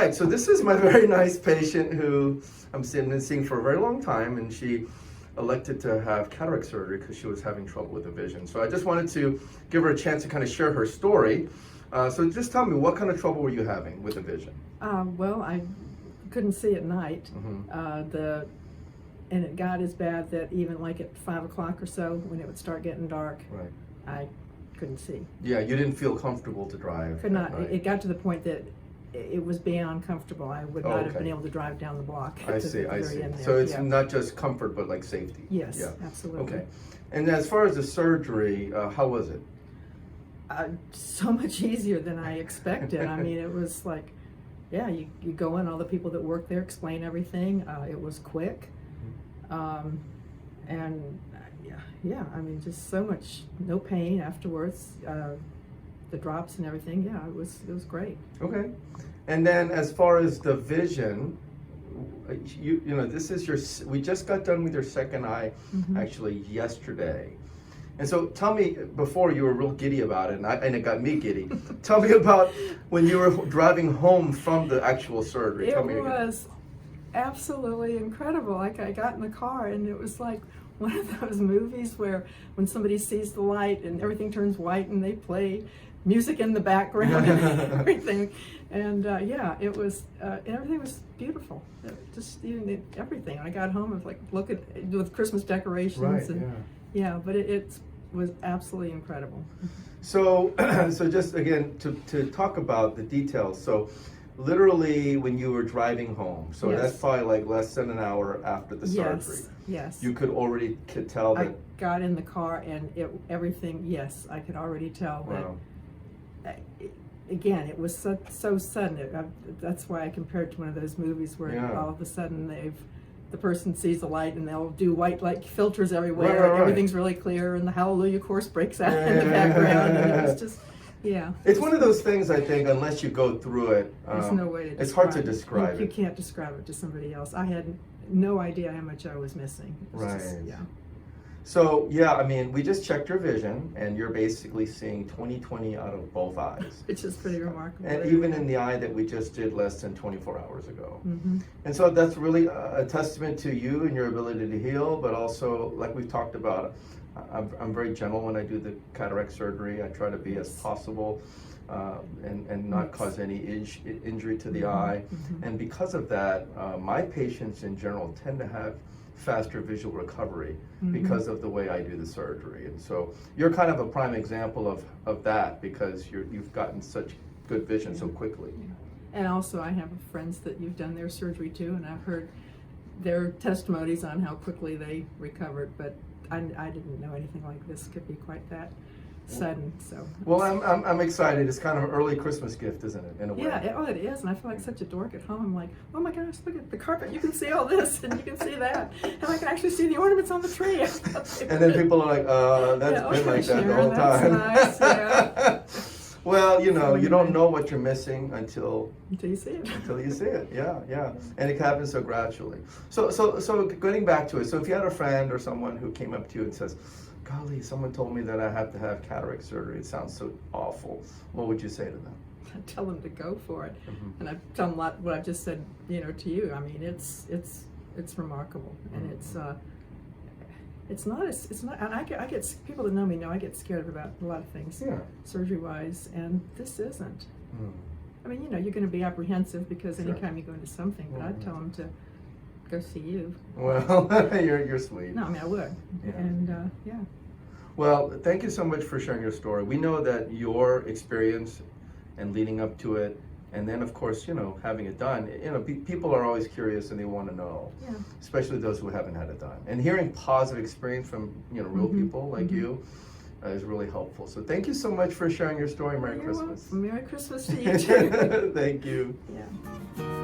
right, so this is my very nice patient who been seeing for a very long time, and she elected to have cataract surgery because she was having trouble with the vision. So I just wanted to give her a chance to kind of share her story. So just tell me, what kind of trouble were you having with the vision? Well, I couldn't see at night. Mm-hmm. And it got as bad that even like at 5 o'clock or so, when it would start getting dark, Right. I couldn't see. Yeah, you didn't feel comfortable to drive. Could not. at night. It got to the point that it was beyond comfortable. I would not have okay. been able to drive down the block. I to the see. very end there. So it's Yeah. not just comfort, but like safety. Yes, Yeah. absolutely. Okay. And as far as the surgery, how was it? So much easier than I expected. I mean, it was like, yeah, you go in, all the people that work there explain everything. It was quick. And yeah, I mean, just so much, no pain afterwards. The drops and everything, yeah, it was great. Okay. And then as far as the vision, you know, this is we just got done with your second eye actually yesterday. And so tell me, before you were real giddy about it, and it got me giddy. Tell me about when you were driving home from the actual surgery. Tell me It again. was absolutely incredible. Like, I got in the car and it was like one of those movies where when somebody sees the light and everything turns white and they play music in the background and everything. And yeah, it was, everything was beautiful. Just even everything. I got home, I was like, look at, with Christmas decorations. Right, And yeah, but it was absolutely incredible. So, so just again, to talk about the details. So literally when you were driving home, so Yes. that's probably like less than an hour after the surgery. Yes. You could already tell that. I got in the car and everything, yes, I could already tell that. Wow. Again, it was so sudden. That's why I compared to one of those movies where Yeah. all of a sudden the person sees the light and they'll do white light filters everywhere. Right. And everything's really clear and the Hallelujah chorus breaks out in the background. And it was just, yeah. It's one of those things, I think, unless you go through it, There's no way to describe it's hard to it. describe You it. can't describe it to somebody else. I had no idea how much I was missing. It was just, Right. yeah. So, yeah, I mean, we just checked your vision, and you're basically seeing 20/20 out of both eyes. Which is pretty remarkable. And even in the eye that we just did less than 24 hours ago. Mm-hmm. And so that's really a testament to you and your ability to heal, but also, like we've talked about, I'm very gentle when I do the cataract surgery. I try to be as possible and not cause any injury to the eye. And because of that, my patients in general tend to have faster visual recovery because of the way I do the surgery. And so you're kind of a prime example of that, because you've gotten such good vision so quickly. And also I have friends that you've done their surgery too, and I've heard their testimonies on how quickly they recovered, but I didn't know anything like this could be quite that sudden. So Well, I'm excited. It's kind of an early Christmas gift, isn't it, in a way? yeah, it is, and I feel like such a dork at home. I'm like, oh my gosh, look at the carpet, you can see all this and you can see that, and I can actually see the ornaments on the tree. And then people are like, that's Yeah, been like that the Sharon, whole that's time. nice, yeah. Well, you know, you don't know what you're missing until Until you see it. you see it. Yeah. And it happens so gradually. So getting back to it, so if you had a friend or someone who came up to you and says, golly, someone told me that I have to have cataract surgery, it sounds so awful, what would you say to them? I tell them to go for it, and I tell them what I've just said, to you. I mean, it's remarkable, and it's not. And I get people that know me know I get scared about a lot of things, Yeah. surgery wise, and this isn't. I mean, you're going to be apprehensive because Sure. anytime you go into something, but I'd tell them to go see you. Well, you're sweet. No, I mean I would, Yeah. and yeah. Well, thank you so much for sharing your story. We know that your experience and leading up to it, and then of course, having it done, people are always curious and they want to know, Yeah. especially those who haven't had it done. And hearing positive experience from, real people like you is really helpful. So thank you so much for sharing your story. Merry You're Christmas. welcome. Merry Christmas to you too. Thank you. Yeah.